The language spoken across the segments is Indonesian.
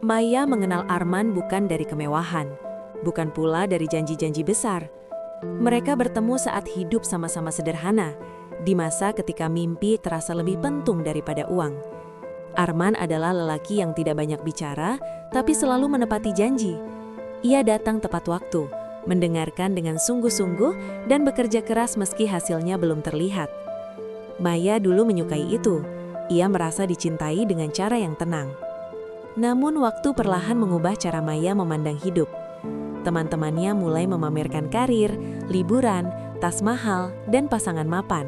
Maya mengenal Arman bukan dari kemewahan, bukan pula dari janji-janji besar. Mereka bertemu saat hidup sama-sama sederhana, di masa ketika mimpi terasa lebih penting daripada uang. Arman adalah lelaki yang tidak banyak bicara, tapi selalu menepati janji. Ia datang tepat waktu, mendengarkan dengan sungguh-sungguh, dan bekerja keras meski hasilnya belum terlihat. Maya dulu menyukai itu. Ia merasa dicintai dengan cara yang tenang. Namun waktu perlahan mengubah cara Maya memandang hidup. Teman-temannya mulai memamerkan karir, liburan, tas mahal, dan pasangan mapan.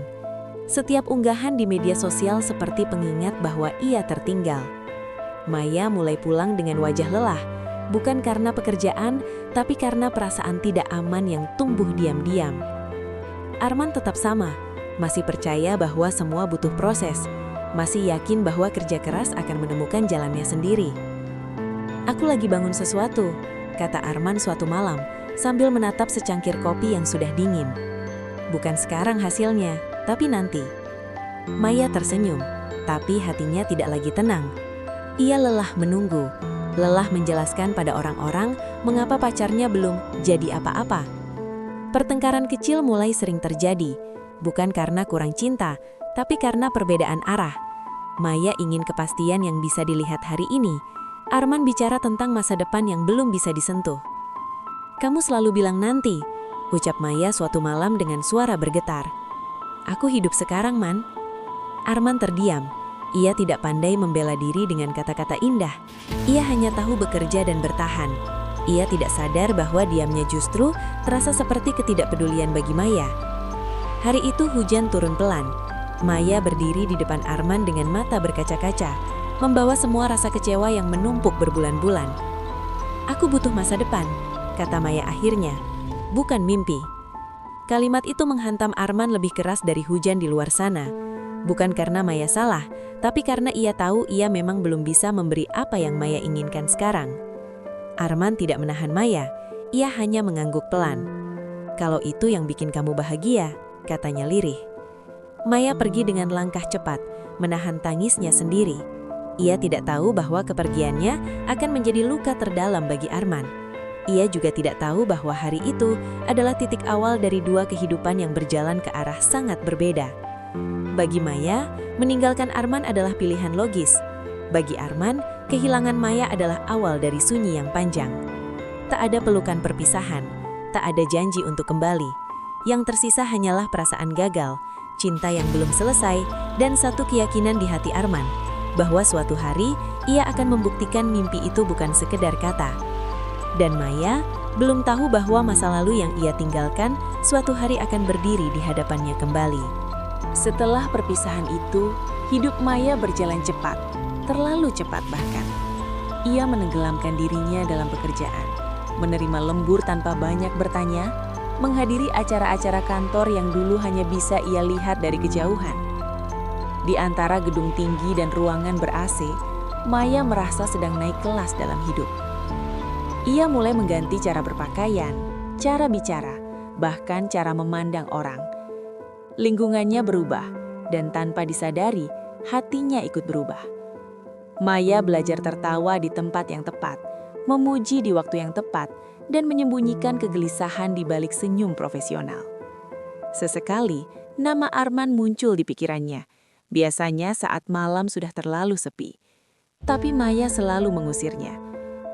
Setiap unggahan di media sosial seperti pengingat bahwa ia tertinggal. Maya mulai pulang dengan wajah lelah, bukan karena pekerjaan, tapi karena perasaan tidak aman yang tumbuh diam-diam. Arman tetap sama, masih percaya bahwa semua butuh proses, masih yakin bahwa kerja keras akan menemukan jalannya sendiri. "Aku lagi bangun sesuatu," kata Arman suatu malam, sambil menatap secangkir kopi yang sudah dingin. "Bukan sekarang hasilnya, tapi nanti." Maya tersenyum, tapi hatinya tidak lagi tenang. Ia lelah menunggu, lelah menjelaskan pada orang-orang mengapa pacarnya belum jadi apa-apa. Pertengkaran kecil mulai sering terjadi, bukan karena kurang cinta, tapi karena perbedaan arah. Maya ingin kepastian yang bisa dilihat hari ini. Arman bicara tentang masa depan yang belum bisa disentuh. "Kamu selalu bilang nanti," ucap Maya suatu malam dengan suara bergetar. "Aku hidup sekarang, Man." Arman terdiam. Ia tidak pandai membela diri dengan kata-kata indah. Ia hanya tahu bekerja dan bertahan. Ia tidak sadar bahwa diamnya justru terasa seperti ketidakpedulian bagi Maya. Hari itu hujan turun pelan. Maya berdiri di depan Arman dengan mata berkaca-kaca, membawa semua rasa kecewa yang menumpuk berbulan-bulan. "Aku butuh masa depan," kata Maya akhirnya, "bukan mimpi." Kalimat itu menghantam Arman lebih keras dari hujan di luar sana. Bukan karena Maya salah, tapi karena ia tahu ia memang belum bisa memberi apa yang Maya inginkan sekarang. Arman tidak menahan Maya, ia hanya mengangguk pelan. "Kalau itu yang bikin kamu bahagia," katanya lirih. Maya pergi dengan langkah cepat, menahan tangisnya sendiri. Ia tidak tahu bahwa kepergiannya akan menjadi luka terdalam bagi Arman. Ia juga tidak tahu bahwa hari itu adalah titik awal dari dua kehidupan yang berjalan ke arah sangat berbeda. Bagi Maya, meninggalkan Arman adalah pilihan logis. Bagi Arman, kehilangan Maya adalah awal dari sunyi yang panjang. Tak ada pelukan perpisahan, tak ada janji untuk kembali. Yang tersisa hanyalah perasaan gagal, cinta yang belum selesai, dan satu keyakinan di hati Arman, bahwa suatu hari ia akan membuktikan mimpi itu bukan sekedar kata. Dan Maya belum tahu bahwa masa lalu yang ia tinggalkan suatu hari akan berdiri di hadapannya kembali. Setelah perpisahan itu, hidup Maya berjalan cepat, terlalu cepat bahkan. Ia menenggelamkan dirinya dalam pekerjaan, menerima lembur tanpa banyak bertanya, menghadiri acara-acara kantor yang dulu hanya bisa ia lihat dari kejauhan. Di antara gedung tinggi dan ruangan ber-AC, Maya merasa sedang naik kelas dalam hidup. Ia mulai mengganti cara berpakaian, cara bicara, bahkan cara memandang orang. Lingkungannya berubah, dan tanpa disadari, hatinya ikut berubah. Maya belajar tertawa di tempat yang tepat, memuji di waktu yang tepat, dan menyembunyikan kegelisahan di balik senyum profesional. Sesekali, nama Arman muncul di pikirannya, biasanya saat malam sudah terlalu sepi. Tapi Maya selalu mengusirnya.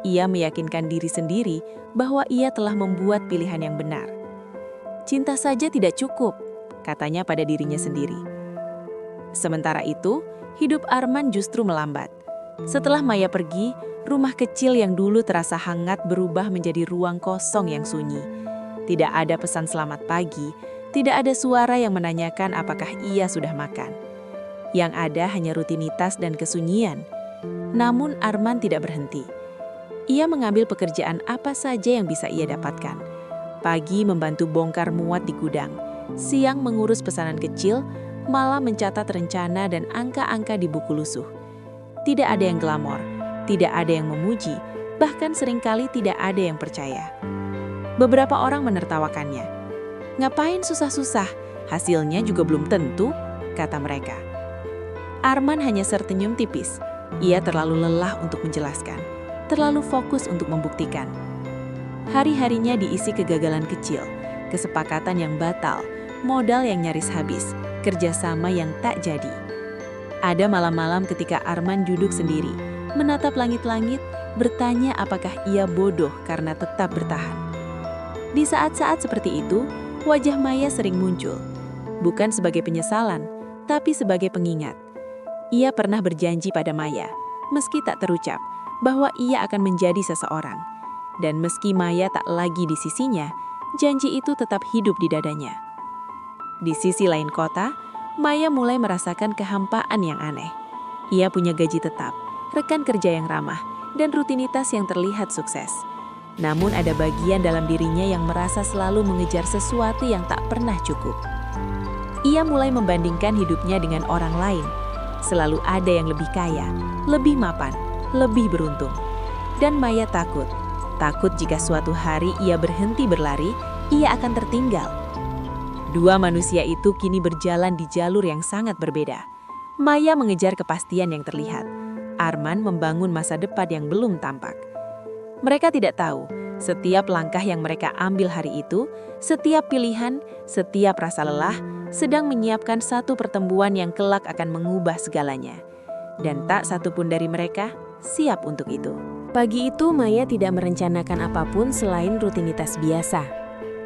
Ia meyakinkan diri sendiri bahwa ia telah membuat pilihan yang benar. "Cinta saja tidak cukup," katanya pada dirinya sendiri. Sementara itu, hidup Arman justru melambat. Setelah Maya pergi, rumah kecil yang dulu terasa hangat berubah menjadi ruang kosong yang sunyi. Tidak ada pesan selamat pagi, tidak ada suara yang menanyakan apakah ia sudah makan. Yang ada hanya rutinitas dan kesunyian. Namun Arman tidak berhenti. Ia mengambil pekerjaan apa saja yang bisa ia dapatkan. Pagi membantu bongkar muat di gudang, siang mengurus pesanan kecil, malam mencatat rencana dan angka-angka di buku lusuh. Tidak ada yang glamor, tidak ada yang memuji, bahkan seringkali tidak ada yang percaya. Beberapa orang menertawakannya. "Ngapain susah-susah? Hasilnya juga belum tentu," kata mereka. Arman hanya tersenyum tipis. Ia terlalu lelah untuk menjelaskan. terlalu fokus untuk membuktikan. Hari-harinya diisi kegagalan kecil, kesepakatan yang batal, modal yang nyaris habis, kerjasama yang tak jadi. Ada malam-malam ketika Arman duduk sendiri, menatap langit-langit, bertanya apakah ia bodoh karena tetap bertahan. Di saat-saat seperti itu, wajah Maya sering muncul, bukan sebagai penyesalan, tapi sebagai pengingat. Ia pernah berjanji pada Maya, meski tak terucap, bahwa ia akan menjadi seseorang. Dan meski Maya tak lagi di sisinya, janji itu tetap hidup di dadanya. Di sisi lain kota, Maya mulai merasakan kehampaan yang aneh. Ia punya gaji tetap, rekan kerja yang ramah, dan rutinitas yang terlihat sukses. Namun ada bagian dalam dirinya yang merasa selalu mengejar sesuatu yang tak pernah cukup. Ia mulai membandingkan hidupnya dengan orang lain. Selalu ada yang lebih kaya, lebih mapan, lebih beruntung. Dan Maya takut jika suatu hari ia berhenti berlari, ia akan tertinggal. Dua manusia itu kini berjalan di jalur yang sangat berbeda. Maya mengejar kepastian yang terlihat. Arman membangun masa depan yang belum tampak. Mereka tidak tahu, setiap langkah yang mereka ambil hari itu, setiap pilihan, setiap rasa lelah, sedang menyiapkan satu pertemuan yang kelak akan mengubah segalanya. Dan tak satupun dari mereka siap untuk itu. Pagi itu Maya tidak merencanakan apapun selain rutinitas biasa.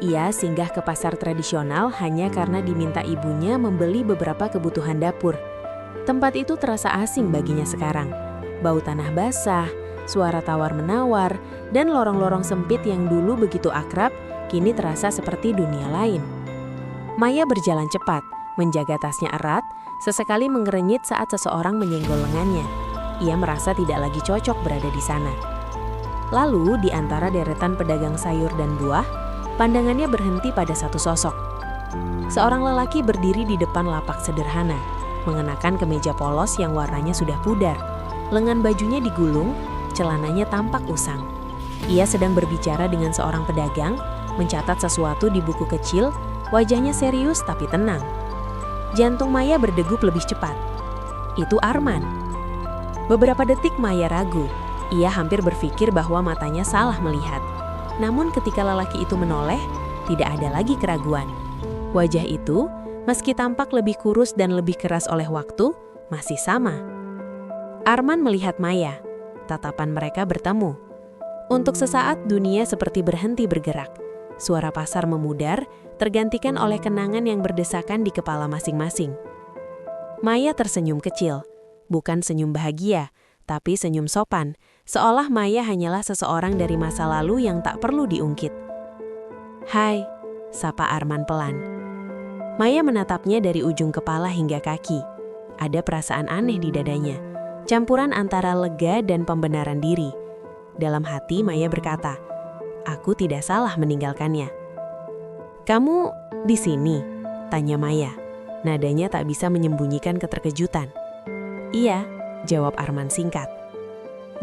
Ia singgah ke pasar tradisional hanya karena diminta ibunya membeli beberapa kebutuhan dapur. Tempat itu terasa asing baginya sekarang. Bau tanah basah, suara tawar-menawar, dan lorong-lorong sempit yang dulu begitu akrab, kini terasa seperti dunia lain. Maya berjalan cepat, menjaga tasnya erat, sesekali mengerenyit saat seseorang menyenggol lengannya. Ia merasa tidak lagi cocok berada di sana. Lalu, di antara deretan pedagang sayur dan buah, pandangannya berhenti pada satu sosok. Seorang lelaki berdiri di depan lapak sederhana, mengenakan kemeja polos yang warnanya sudah pudar. Lengan bajunya digulung, celananya tampak usang. Ia sedang berbicara dengan seorang pedagang, mencatat sesuatu di buku kecil, wajahnya serius tapi tenang. Jantung Maya berdegup lebih cepat. Itu Arman. Beberapa detik Maya ragu. Ia hampir berpikir bahwa matanya salah melihat. Namun ketika lelaki itu menoleh, tidak ada lagi keraguan. Wajah itu, meski tampak lebih kurus dan lebih keras oleh waktu, masih sama. Arman melihat Maya. Tatapan mereka bertemu. Untuk sesaat dunia seperti berhenti bergerak. Suara pasar memudar, tergantikan oleh kenangan yang berdesakan di kepala masing-masing. Maya tersenyum kecil. Bukan senyum bahagia, tapi senyum sopan, seolah Maya hanyalah seseorang dari masa lalu yang tak perlu diungkit. "Hai," sapa Arman pelan. Maya menatapnya dari ujung kepala hingga kaki. Ada perasaan aneh di dadanya, campuran antara lega dan pembenaran diri. Dalam hati Maya berkata, "Aku tidak salah meninggalkannya." "Kamu di sini?" tanya Maya. Nadanya tak bisa menyembunyikan keterkejutan. "Iya," jawab Arman singkat.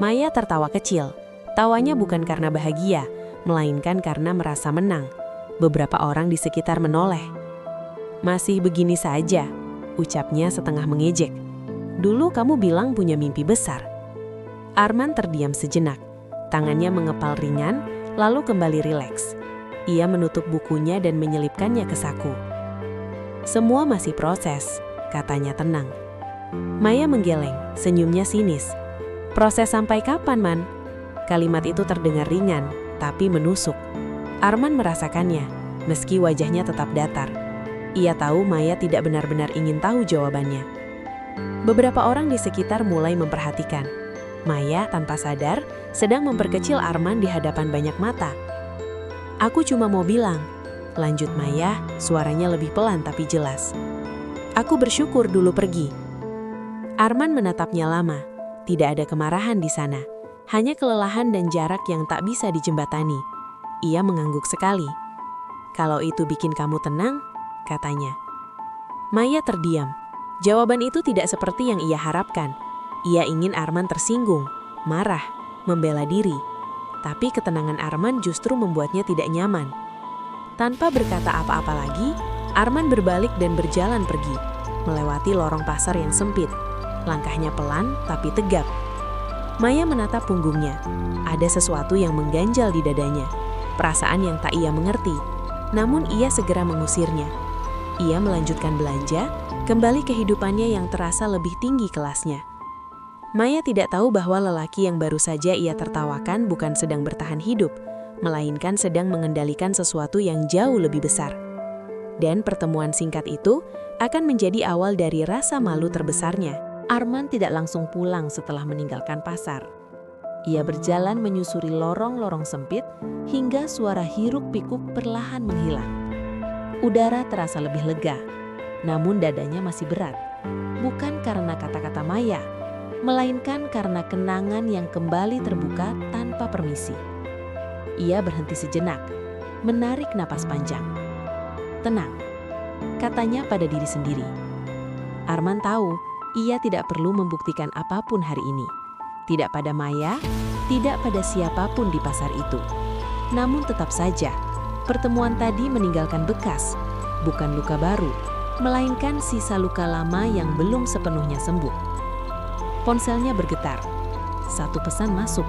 Maya tertawa kecil. Tawanya bukan karena bahagia, melainkan karena merasa menang. Beberapa orang di sekitar menoleh. "Masih begini saja," ucapnya setengah mengejek. "Dulu kamu bilang punya mimpi besar." Arman terdiam sejenak. Tangannya mengepal ringan, lalu kembali rileks. Ia menutup bukunya dan menyelipkannya ke saku. "Semua masih proses," katanya tenang. Maya menggeleng, senyumnya sinis. "Proses sampai kapan, Man?" Kalimat itu terdengar ringan, tapi menusuk. Arman merasakannya, meski wajahnya tetap datar. Ia tahu Maya tidak benar-benar ingin tahu jawabannya. Beberapa orang di sekitar mulai memperhatikan. Maya, tanpa sadar, sedang memperkecil Arman di hadapan banyak mata. "Aku cuma mau bilang," lanjut Maya, suaranya lebih pelan tapi jelas. "Aku bersyukur dulu pergi." Arman menatapnya lama. Tidak ada kemarahan di sana, hanya kelelahan dan jarak yang tak bisa dijembatani. Ia mengangguk sekali. "Kalau itu bikin kamu tenang," katanya. Maya terdiam. Jawaban itu tidak seperti yang ia harapkan. Ia ingin Arman tersinggung, marah, membela diri. Tapi ketenangan Arman justru membuatnya tidak nyaman. Tanpa berkata apa-apa lagi, Arman berbalik dan berjalan pergi, melewati lorong pasar yang sempit. Langkahnya pelan tapi tegap. Maya menatap punggungnya. Ada sesuatu yang mengganjal di dadanya. Perasaan yang tak ia mengerti. Namun ia segera mengusirnya. Ia melanjutkan belanja, kembali kehidupannya yang terasa lebih tinggi kelasnya. Maya tidak tahu bahwa lelaki yang baru saja ia tertawakan bukan sedang bertahan hidup, melainkan sedang mengendalikan sesuatu yang jauh lebih besar. Dan pertemuan singkat itu akan menjadi awal dari rasa malu terbesarnya. Arman tidak langsung pulang setelah meninggalkan pasar. Ia berjalan menyusuri lorong-lorong sempit hingga suara hiruk-pikuk perlahan menghilang. Udara terasa lebih lega, namun dadanya masih berat. Bukan karena kata-kata Maya, melainkan karena kenangan yang kembali terbuka tanpa permisi. Ia berhenti sejenak, menarik napas panjang. Tenang, katanya pada diri sendiri. Arman tahu ia tidak perlu membuktikan apapun hari ini. Tidak pada Maya, tidak pada siapapun di pasar itu. Namun tetap saja, pertemuan tadi meninggalkan bekas, bukan luka baru, melainkan sisa luka lama yang belum sepenuhnya sembuh. Ponselnya bergetar. Satu pesan masuk.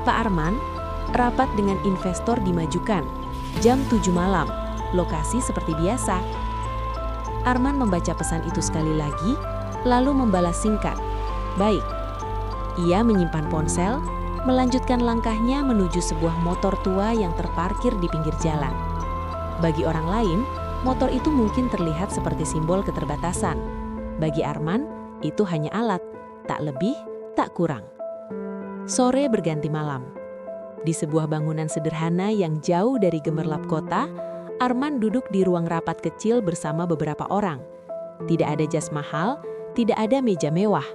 Pak Arman, rapat dengan investor dimajukan. Jam 7 malam, lokasi seperti biasa. Arman membaca pesan itu sekali lagi, lalu membalas singkat. Baik. Ia menyimpan ponsel, melanjutkan langkahnya menuju sebuah motor tua yang terparkir di pinggir jalan. Bagi orang lain, motor itu mungkin terlihat seperti simbol keterbatasan. Bagi Arman, itu hanya alat, tak lebih, tak kurang. Sore berganti malam. Di sebuah bangunan sederhana yang jauh dari gemerlap kota, Arman duduk di ruang rapat kecil bersama beberapa orang. Tidak ada jas mahal, tidak ada meja mewah.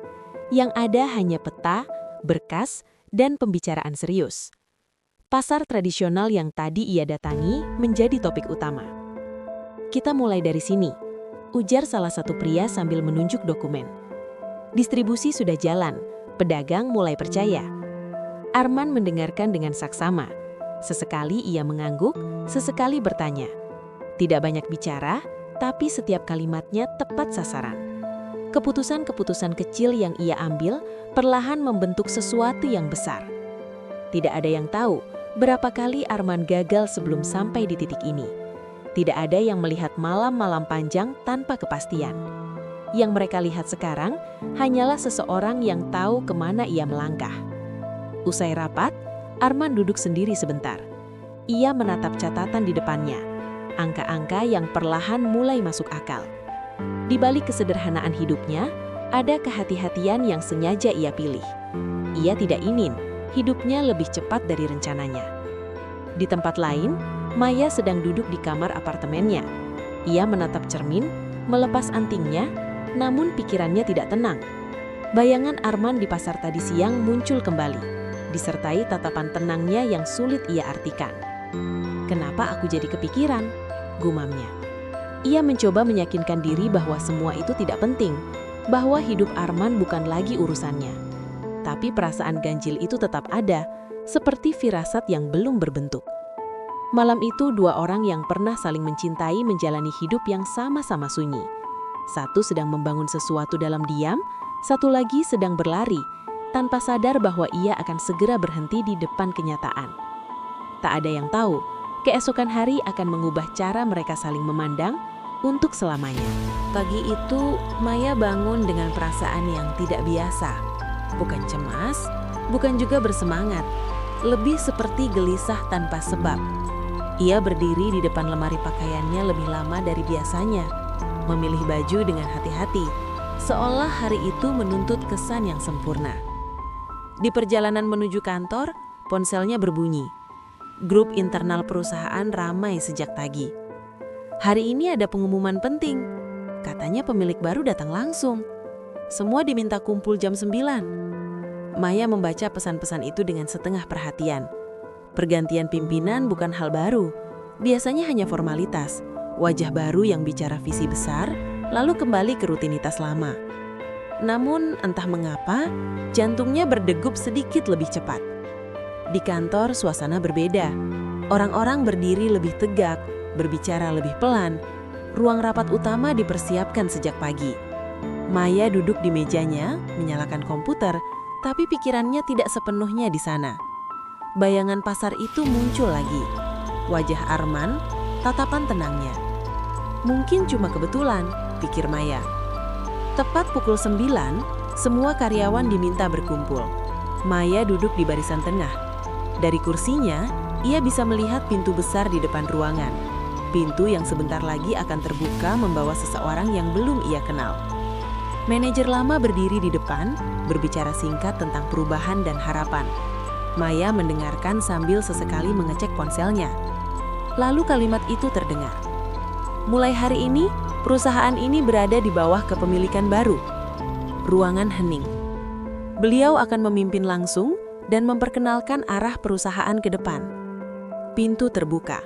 Yang ada hanya peta, berkas, dan pembicaraan serius. Pasar tradisional yang tadi ia datangi menjadi topik utama. Kita mulai dari sini, ujar salah satu pria sambil menunjuk dokumen. Distribusi sudah jalan, pedagang mulai percaya. Arman mendengarkan dengan saksama. Sesekali ia mengangguk, sesekali bertanya. Tidak banyak bicara, tapi setiap kalimatnya tepat sasaran. Keputusan-keputusan kecil yang ia ambil perlahan membentuk sesuatu yang besar. Tidak ada yang tahu berapa kali Arman gagal sebelum sampai di titik ini. Tidak ada yang melihat malam-malam panjang tanpa kepastian. Yang mereka lihat sekarang hanyalah seseorang yang tahu kemana ia melangkah. Usai rapat, Arman duduk sendiri sebentar. Ia menatap catatan di depannya, angka-angka yang perlahan mulai masuk akal. Di balik kesederhanaan hidupnya, ada kehati-hatian yang sengaja ia pilih. Ia tidak ingin hidupnya lebih cepat dari rencananya. Di tempat lain, Maya sedang duduk di kamar apartemennya. Ia menatap cermin, melepas antingnya, namun pikirannya tidak tenang. Bayangan Arman di pasar tadi siang muncul kembali, disertai tatapan tenangnya yang sulit ia artikan. Kenapa aku jadi kepikiran? Gumamnya. Ia mencoba meyakinkan diri bahwa semua itu tidak penting, bahwa hidup Arman bukan lagi urusannya. Tapi perasaan ganjil itu tetap ada, seperti firasat yang belum berbentuk. Malam itu dua orang yang pernah saling mencintai menjalani hidup yang sama-sama sunyi. Satu sedang membangun sesuatu dalam diam, satu lagi sedang berlari, tanpa sadar bahwa ia akan segera berhenti di depan kenyataan. Tak ada yang tahu, keesokan hari akan mengubah cara mereka saling memandang untuk selamanya. Pagi itu, Maya bangun dengan perasaan yang tidak biasa. Bukan cemas, bukan juga bersemangat, lebih seperti gelisah tanpa sebab. Ia berdiri di depan lemari pakaiannya lebih lama dari biasanya, memilih baju dengan hati-hati, seolah hari itu menuntut kesan yang sempurna. Di perjalanan menuju kantor, ponselnya berbunyi. Grup internal perusahaan ramai sejak pagi. Hari ini ada pengumuman penting. Katanya pemilik baru datang langsung. Semua diminta kumpul jam 9. Maya membaca pesan-pesan itu dengan setengah perhatian. Pergantian pimpinan bukan hal baru. Biasanya hanya formalitas. Wajah baru yang bicara visi besar, lalu kembali ke rutinitas lama. Namun entah mengapa, jantungnya berdegup sedikit lebih cepat. Di kantor suasana berbeda. Orang-orang berdiri lebih tegak, berbicara lebih pelan. Ruang rapat utama dipersiapkan sejak pagi. Maya duduk di mejanya, menyalakan komputer, Tapi pikirannya tidak sepenuhnya di sana. Bayangan pasar itu muncul lagi. Wajah Arman, tatapan tenangnya. Mungkin cuma kebetulan, pikir Maya. Tepat pukul 9, semua karyawan diminta berkumpul. Maya duduk di barisan tengah. Dari kursinya, ia bisa melihat pintu besar di depan ruangan. Pintu yang sebentar lagi akan terbuka membawa seseorang yang belum ia kenal. Manajer lama berdiri di depan, berbicara singkat tentang perubahan dan harapan. Maya mendengarkan sambil sesekali mengecek ponselnya. Lalu kalimat itu terdengar. Mulai hari ini, perusahaan ini berada di bawah kepemilikan baru. Ruangan hening. Beliau akan memimpin langsung dan memperkenalkan arah perusahaan ke depan. Pintu terbuka.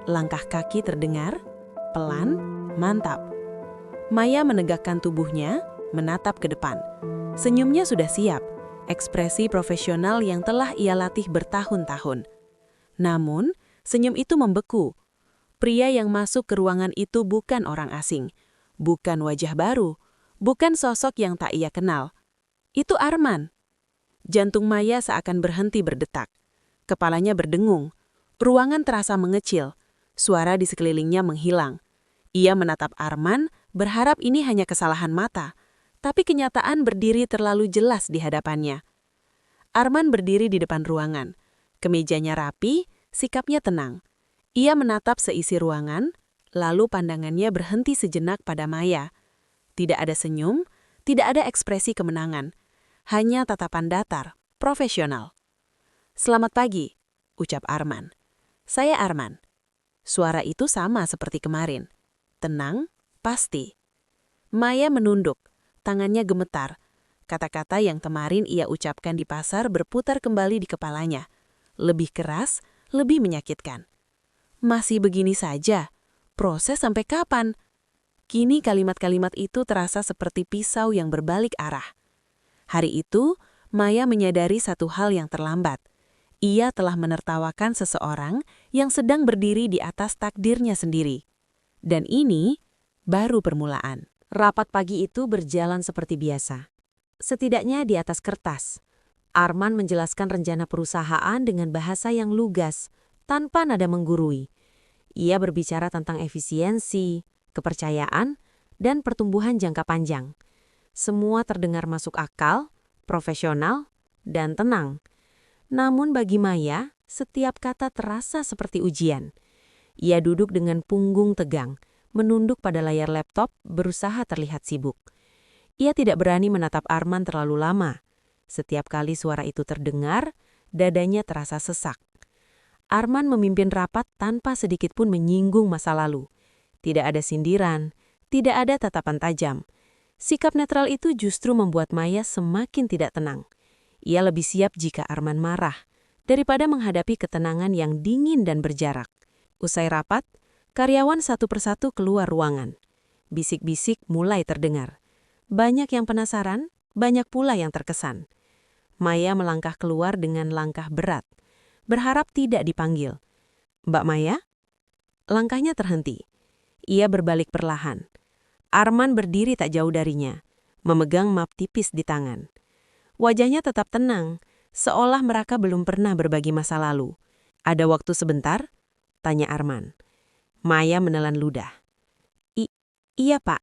Langkah kaki terdengar, pelan, mantap. Maya menegakkan tubuhnya, menatap ke depan. Senyumnya sudah siap, ekspresi profesional yang telah ia latih bertahun-tahun. Namun, senyum itu membeku. Pria yang masuk ke ruangan itu bukan orang asing, bukan wajah baru, bukan sosok yang tak ia kenal. Itu Arman. Jantung Maya seakan berhenti berdetak. Kepalanya berdengung. Ruangan terasa mengecil. Suara di sekelilingnya menghilang. Ia menatap Arman, berharap ini hanya kesalahan mata. Tapi kenyataan berdiri terlalu jelas di hadapannya. Arman berdiri di depan ruangan. Kemejanya rapi, sikapnya tenang. Ia menatap seisi ruangan, lalu pandangannya berhenti sejenak pada Maya. Tidak ada senyum, tidak ada ekspresi kemenangan. Hanya tatapan datar, profesional. "Selamat pagi," ucap Arman. "Saya Arman." Suara itu sama seperti kemarin. Tenang, pasti. Maya menunduk, tangannya gemetar. Kata-kata yang kemarin ia ucapkan di pasar berputar kembali di kepalanya. Lebih keras, lebih menyakitkan. Masih begini saja? Proses sampai kapan? Kini kalimat-kalimat itu terasa seperti pisau yang berbalik arah. Hari itu, Maya menyadari satu hal yang terlambat. Ia telah menertawakan seseorang yang sedang berdiri di atas takdirnya sendiri. Dan ini baru permulaan. Rapat pagi itu berjalan seperti biasa. Setidaknya di atas kertas. Arman menjelaskan rencana perusahaan dengan bahasa yang lugas, tanpa nada menggurui. Ia berbicara tentang efisiensi, kepercayaan, dan pertumbuhan jangka panjang. Semua terdengar masuk akal, profesional, dan tenang. Namun bagi Maya, setiap kata terasa seperti ujian. Ia duduk dengan punggung tegang, menunduk pada layar laptop, berusaha terlihat sibuk. Ia tidak berani menatap Arman terlalu lama. Setiap kali suara itu terdengar, dadanya terasa sesak. Arman memimpin rapat tanpa sedikit pun menyinggung masa lalu. Tidak ada sindiran, tidak ada tatapan tajam. Sikap netral itu justru membuat Maya semakin tidak tenang. Ia lebih siap jika Arman marah, daripada menghadapi ketenangan yang dingin dan berjarak. Usai rapat, karyawan satu persatu keluar ruangan. Bisik-bisik mulai terdengar. Banyak yang penasaran, banyak pula yang terkesan. Maya melangkah keluar dengan langkah berat, berharap tidak dipanggil. "Mbak Maya?" Langkahnya terhenti. Ia berbalik perlahan. Arman berdiri tak jauh darinya, memegang map tipis di tangan. Wajahnya tetap tenang, seolah mereka belum pernah berbagi masa lalu. "Ada waktu sebentar?" tanya Arman. Maya menelan ludah. Iya Pak."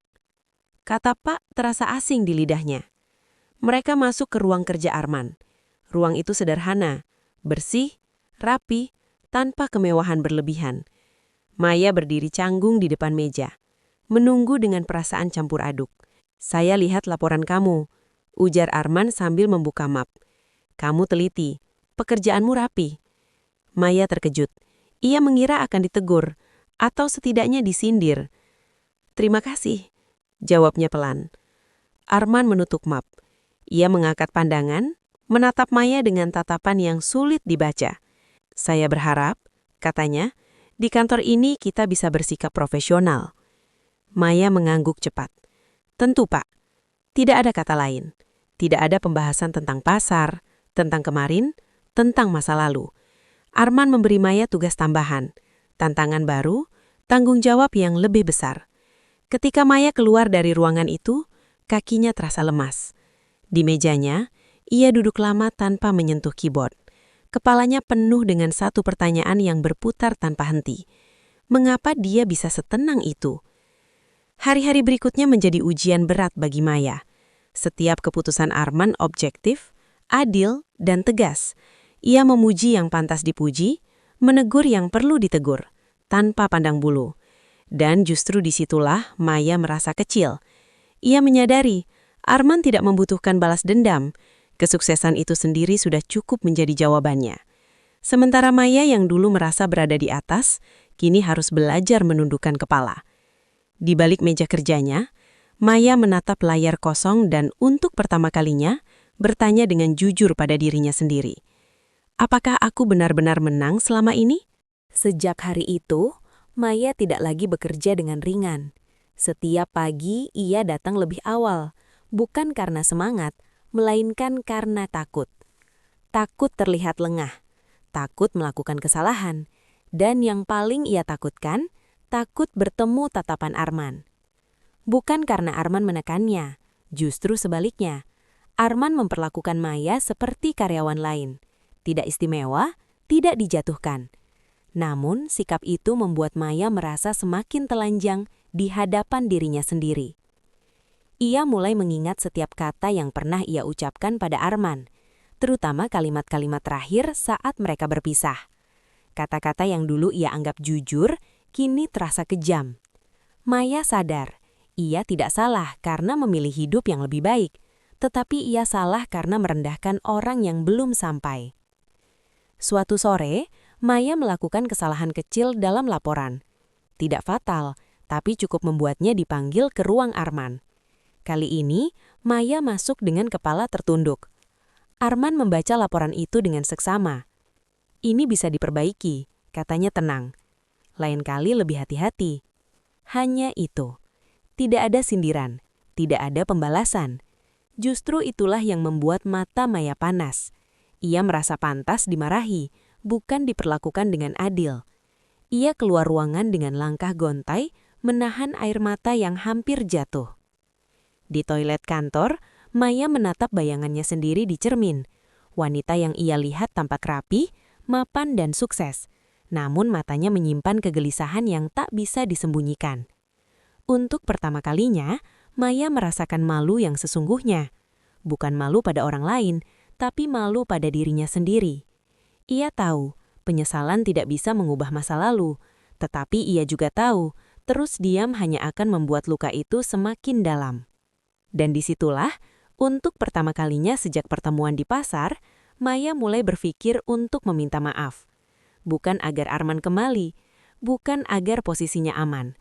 Kata Pak terasa asing di lidahnya. Mereka masuk ke ruang kerja Arman. Ruang itu sederhana, bersih, rapi, tanpa kemewahan berlebihan. Maya berdiri canggung di depan meja, menunggu dengan perasaan campur aduk. "Saya lihat laporan kamu," ujar Arman sambil membuka map. "Kamu teliti, pekerjaanmu rapi." Maya terkejut. Ia mengira akan ditegur, atau setidaknya disindir. "Terima kasih," jawabnya pelan. Arman menutup map. Ia mengangkat pandangan, menatap Maya dengan tatapan yang sulit dibaca. "Saya berharap," katanya, "di kantor ini kita bisa bersikap profesional." Maya mengangguk cepat. "Tentu Pak." Tidak ada kata lain. Tidak ada pembahasan tentang pasar, tentang kemarin, tentang masa lalu. Arman memberi Maya tugas tambahan, tantangan baru, tanggung jawab yang lebih besar. Ketika Maya keluar dari ruangan itu, kakinya terasa lemas. Di mejanya, Ia duduk lama tanpa menyentuh keyboard. Kepalanya penuh dengan satu pertanyaan yang berputar tanpa henti. Mengapa dia bisa setenang itu? Hari-hari berikutnya menjadi ujian berat bagi Maya. Setiap keputusan Arman objektif, adil, dan tegas. Ia memuji yang pantas dipuji, menegur yang perlu ditegur, tanpa pandang bulu. Dan justru disitulah Maya merasa kecil. Ia menyadari Arman tidak membutuhkan balas dendam. Kesuksesan itu sendiri sudah cukup menjadi jawabannya. Sementara Maya yang dulu merasa berada di atas, kini harus belajar menundukkan kepala. Di balik meja kerjanya, Maya menatap layar kosong dan untuk pertama kalinya bertanya dengan jujur pada dirinya sendiri. Apakah aku benar-benar menang selama ini? Sejak hari itu, Maya tidak lagi bekerja dengan ringan. Setiap pagi ia datang lebih awal, bukan karena semangat, melainkan karena takut. Takut terlihat lengah, takut melakukan kesalahan, dan yang paling ia takutkan, takut bertemu tatapan Arman. Bukan karena Arman menekannya, justru sebaliknya. Arman memperlakukan Maya seperti karyawan lain. Tidak istimewa, tidak dijatuhkan. Namun, sikap itu membuat Maya merasa semakin telanjang di hadapan dirinya sendiri. Ia mulai mengingat setiap kata yang pernah ia ucapkan pada Arman, terutama kalimat-kalimat terakhir saat mereka berpisah. Kata-kata yang dulu ia anggap jujur, kini terasa kejam. Maya sadar, ia tidak salah karena memilih hidup yang lebih baik, tetapi ia salah karena merendahkan orang yang belum sampai. Suatu sore, Maya melakukan kesalahan kecil dalam laporan. Tidak fatal, tapi cukup membuatnya dipanggil ke ruang Arman. Kali ini, Maya masuk dengan kepala tertunduk. Arman membaca laporan itu dengan seksama. Ini bisa diperbaiki, katanya tenang. Lain kali lebih hati-hati. Hanya itu. Tidak ada sindiran, tidak ada pembalasan. Justru itulah yang membuat mata Maya panas. Ia merasa pantas dimarahi, bukan diperlakukan dengan adil. Ia keluar ruangan dengan langkah gontai, menahan air mata yang hampir jatuh. Di toilet kantor, Maya menatap bayangannya sendiri di cermin. Wanita yang ia lihat tampak rapi, mapan dan sukses. Namun matanya menyimpan kegelisahan yang tak bisa disembunyikan. Untuk pertama kalinya, Maya merasakan malu yang sesungguhnya. Bukan malu pada orang lain, tapi malu pada dirinya sendiri. Ia tahu, penyesalan tidak bisa mengubah masa lalu. Tetapi ia juga tahu, terus diam hanya akan membuat luka itu semakin dalam. Dan disitulah, untuk pertama kalinya sejak pertemuan di pasar, Maya mulai berpikir untuk meminta maaf. Bukan agar Arman kembali, bukan agar posisinya aman,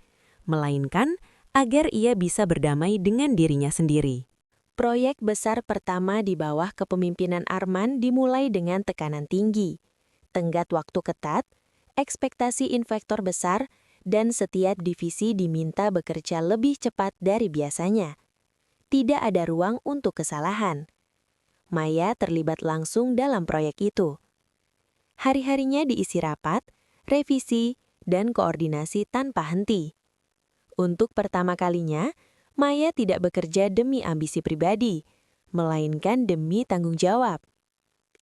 melainkan agar ia bisa berdamai dengan dirinya sendiri. Proyek besar pertama di bawah kepemimpinan Arman dimulai dengan tekanan tinggi, tenggat waktu ketat, ekspektasi investor besar, dan setiap divisi diminta bekerja lebih cepat dari biasanya. Tidak ada ruang untuk kesalahan. Maya terlibat langsung dalam proyek itu. Hari-harinya diisi rapat, revisi, dan koordinasi tanpa henti. Untuk pertama kalinya, Maya tidak bekerja demi ambisi pribadi, melainkan demi tanggung jawab.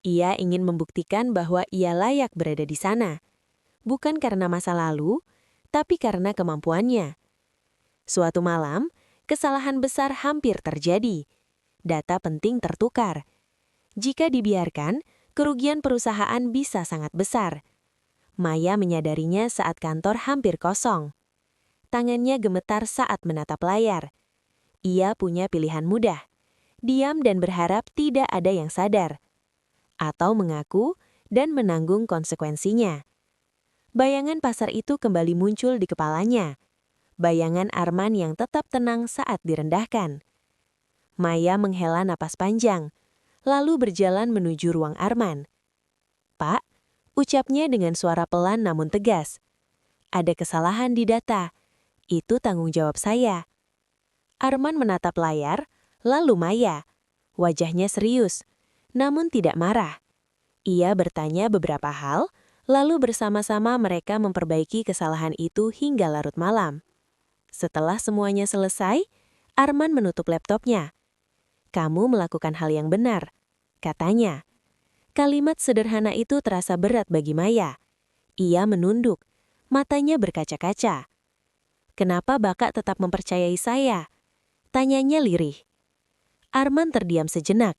Ia ingin membuktikan bahwa ia layak berada di sana, bukan karena masa lalu, tapi karena kemampuannya. Suatu malam, kesalahan besar hampir terjadi. Data penting tertukar. Jika dibiarkan, kerugian perusahaan bisa sangat besar. Maya menyadarinya saat kantor hampir kosong. Tangannya gemetar saat menatap layar. Ia punya pilihan mudah. Diam dan berharap tidak ada yang sadar. Atau mengaku dan menanggung konsekuensinya. Bayangan pasar itu kembali muncul di kepalanya. Bayangan Arman yang tetap tenang saat direndahkan. Maya menghela napas panjang, lalu berjalan menuju ruang Arman. "Pak," ucapnya dengan suara pelan namun tegas. "Ada kesalahan di data. Itu tanggung jawab saya." Arman menatap layar, lalu Maya. Wajahnya serius, namun tidak marah. Ia bertanya beberapa hal, lalu bersama-sama mereka memperbaiki kesalahan itu hingga larut malam. Setelah semuanya selesai, Arman menutup laptopnya. "Kamu melakukan hal yang benar," katanya. Kalimat sederhana itu terasa berat bagi Maya. Ia menunduk, matanya berkaca-kaca. "Kenapa Bapak tetap mempercayai saya?" tanyanya lirih. Arman terdiam sejenak.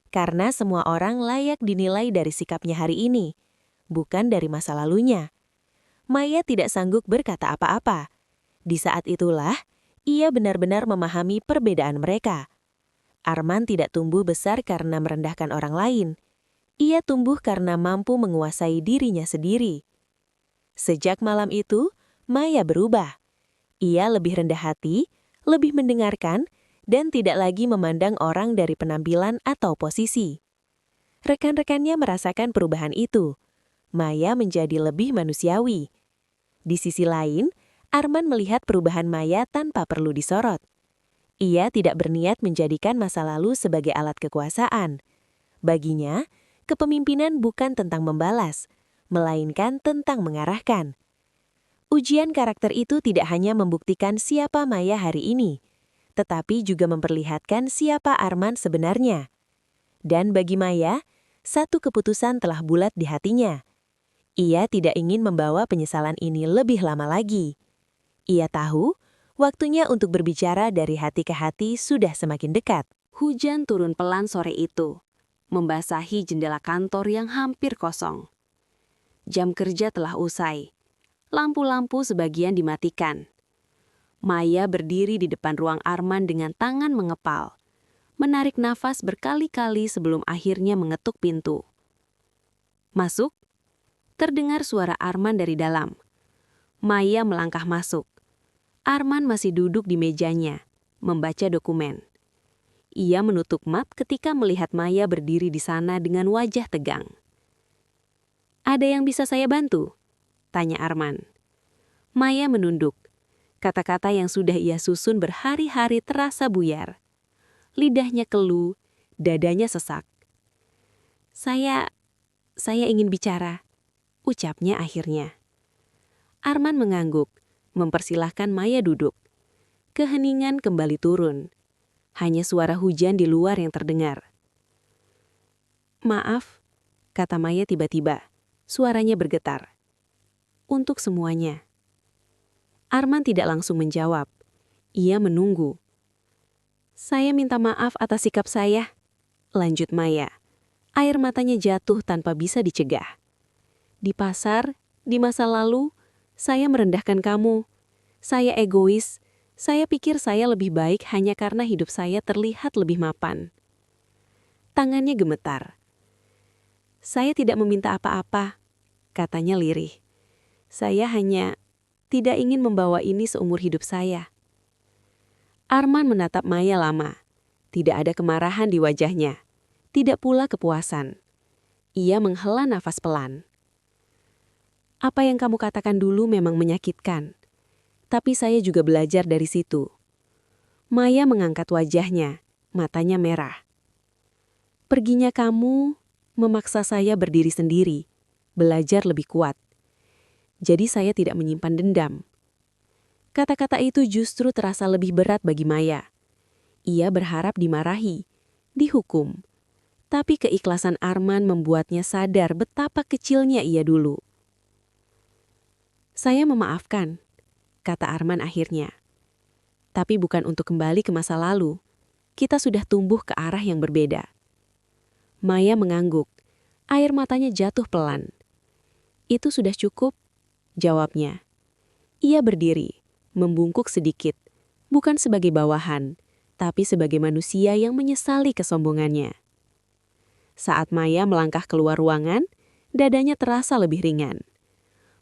Karena semua orang layak dinilai dari sikapnya hari ini, bukan dari masa lalunya. Maya tidak sanggup berkata apa-apa. Di saat itulah, ia benar-benar memahami perbedaan mereka. Arman tidak tumbuh besar karena merendahkan orang lain. Ia tumbuh karena mampu menguasai dirinya sendiri. Sejak malam itu, Maya berubah. Ia lebih rendah hati, lebih mendengarkan, dan tidak lagi memandang orang dari penampilan atau posisi. Rekan-rekannya merasakan perubahan itu. Maya menjadi lebih manusiawi. Di sisi lain, Arman melihat perubahan Maya tanpa perlu disorot. Ia tidak berniat menjadikan masa lalu sebagai alat kekuasaan. Baginya, kepemimpinan bukan tentang membalas, melainkan tentang mengarahkan. Ujian karakter itu tidak hanya membuktikan siapa Maya hari ini, tetapi juga memperlihatkan siapa Arman sebenarnya. Dan bagi Maya, satu keputusan telah bulat di hatinya. Ia tidak ingin membawa penyesalan ini lebih lama lagi. Ia tahu, waktunya untuk berbicara dari hati ke hati sudah semakin dekat. Hujan turun pelan sore itu, membasahi jendela kantor yang hampir kosong. Jam kerja telah usai. Lampu-lampu sebagian dimatikan. Maya berdiri di depan ruang Arman dengan tangan mengepal, menarik nafas berkali-kali sebelum akhirnya mengetuk pintu. "Masuk?" Terdengar suara Arman dari dalam. Maya melangkah masuk. Arman masih duduk di mejanya, membaca dokumen. Ia menutup mata ketika melihat Maya berdiri di sana dengan wajah tegang. "Ada yang bisa saya bantu?" tanya Arman. Maya menunduk. Kata-kata yang sudah ia susun berhari-hari terasa buyar. Lidahnya keluh, dadanya sesak. Saya ingin bicara," ucapnya akhirnya. Arman mengangguk, mempersilahkan Maya duduk. Keheningan kembali turun. Hanya suara hujan di luar yang terdengar. "Maaf," kata Maya tiba-tiba. Suaranya bergetar. "Untuk semuanya." Arman tidak langsung menjawab. Ia menunggu. "Saya minta maaf atas sikap saya," lanjut Maya. Air matanya jatuh tanpa bisa dicegah. "Di pasar, di masa lalu, saya merendahkan kamu. Saya egois. Saya pikir saya lebih baik hanya karena hidup saya terlihat lebih mapan." Tangannya gemetar. "Saya tidak meminta apa-apa," katanya lirih. "Saya hanya tidak ingin membawa ini seumur hidup saya." Arman menatap Maya lama. Tidak ada kemarahan di wajahnya. Tidak pula kepuasan. Ia menghela nafas pelan. "Apa yang kamu katakan dulu memang menyakitkan. Tapi saya juga belajar dari situ." Maya mengangkat wajahnya, matanya merah. "Perginya kamu memaksa saya berdiri sendiri, belajar lebih kuat. Jadi saya tidak menyimpan dendam." Kata-kata itu justru terasa lebih berat bagi Maya. Ia berharap dimarahi, dihukum. Tapi keikhlasan Arman membuatnya sadar betapa kecilnya ia dulu. "Saya memaafkan," kata Arman akhirnya. "Tapi bukan untuk kembali ke masa lalu. Kita sudah tumbuh ke arah yang berbeda." Maya mengangguk. Air matanya jatuh pelan. "Itu sudah cukup," jawabnya. Ia berdiri, membungkuk sedikit, bukan sebagai bawahan, tapi sebagai manusia yang menyesali kesombongannya. Saat Maya melangkah keluar ruangan, dadanya terasa lebih ringan.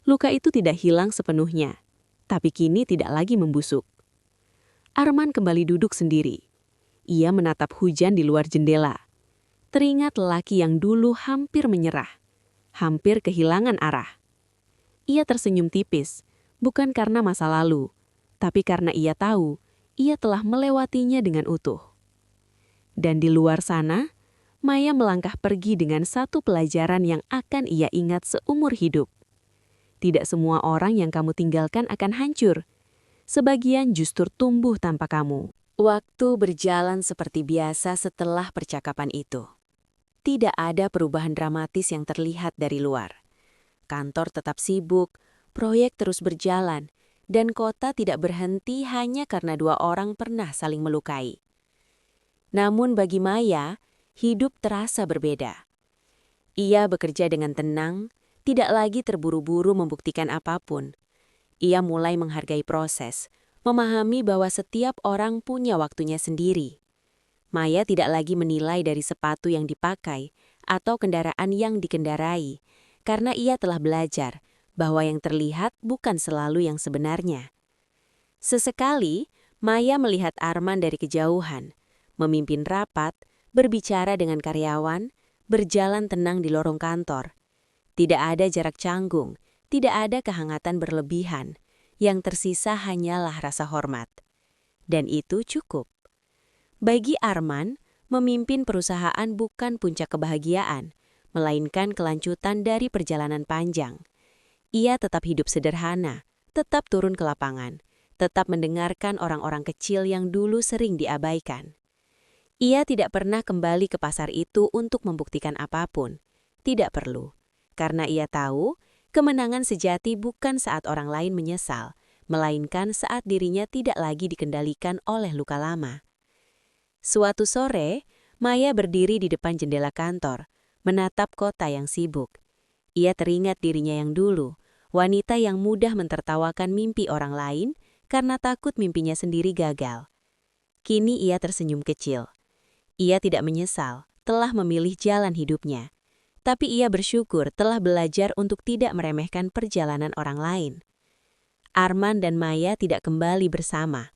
Luka itu tidak hilang sepenuhnya, tapi kini tidak lagi membusuk. Arman kembali duduk sendiri. Ia menatap hujan di luar jendela. Teringat lelaki yang dulu hampir menyerah, hampir kehilangan arah. Ia tersenyum tipis, bukan karena masa lalu, tapi karena ia tahu ia telah melewatinya dengan utuh. Dan di luar sana, Maya melangkah pergi dengan satu pelajaran yang akan ia ingat seumur hidup. Tidak semua orang yang kamu tinggalkan akan hancur. Sebagian justru tumbuh tanpa kamu. Waktu berjalan seperti biasa setelah percakapan itu. Tidak ada perubahan dramatis yang terlihat dari luar. Kantor tetap sibuk, proyek terus berjalan, dan kota tidak berhenti hanya karena dua orang pernah saling melukai. Namun bagi Maya, hidup terasa berbeda. Ia bekerja dengan tenang, tidak lagi terburu-buru membuktikan apapun. Ia mulai menghargai proses, memahami bahwa setiap orang punya waktunya sendiri. Maya tidak lagi menilai dari sepatu yang dipakai atau kendaraan yang dikendarai, karena ia telah belajar bahwa yang terlihat bukan selalu yang sebenarnya. Sesekali, Maya melihat Arman dari kejauhan, memimpin rapat, berbicara dengan karyawan, berjalan tenang di lorong kantor. Tidak ada jarak canggung, tidak ada kehangatan berlebihan, yang tersisa hanyalah rasa hormat. Dan itu cukup. Bagi Arman, memimpin perusahaan bukan puncak kebahagiaan, melainkan kelanjutan dari perjalanan panjang. Ia tetap hidup sederhana, tetap turun ke lapangan, tetap mendengarkan orang-orang kecil yang dulu sering diabaikan. Ia tidak pernah kembali ke pasar itu untuk membuktikan apapun. Tidak perlu, karena ia tahu kemenangan sejati bukan saat orang lain menyesal, melainkan saat dirinya tidak lagi dikendalikan oleh luka lama. Suatu sore, Maya berdiri di depan jendela kantor, menatap kota yang sibuk. Ia teringat dirinya yang dulu, wanita yang mudah mentertawakan mimpi orang lain karena takut mimpinya sendiri gagal. Kini ia tersenyum kecil. Ia tidak menyesal telah memilih jalan hidupnya, tapi ia bersyukur telah belajar untuk tidak meremehkan perjalanan orang lain. Arman dan Maya tidak kembali bersama.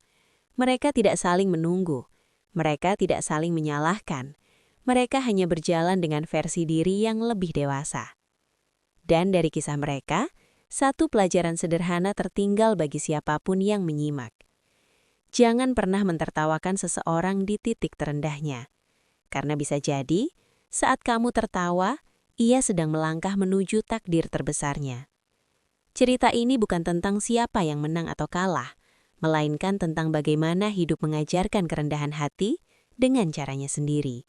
Mereka tidak saling menunggu. Mereka tidak saling menyalahkan. Mereka hanya berjalan dengan versi diri yang lebih dewasa. Dan dari kisah mereka, satu pelajaran sederhana tertinggal bagi siapapun yang menyimak. Jangan pernah mentertawakan seseorang di titik terendahnya. Karena bisa jadi, saat kamu tertawa, ia sedang melangkah menuju takdir terbesarnya. Cerita ini bukan tentang siapa yang menang atau kalah, melainkan tentang bagaimana hidup mengajarkan kerendahan hati dengan caranya sendiri.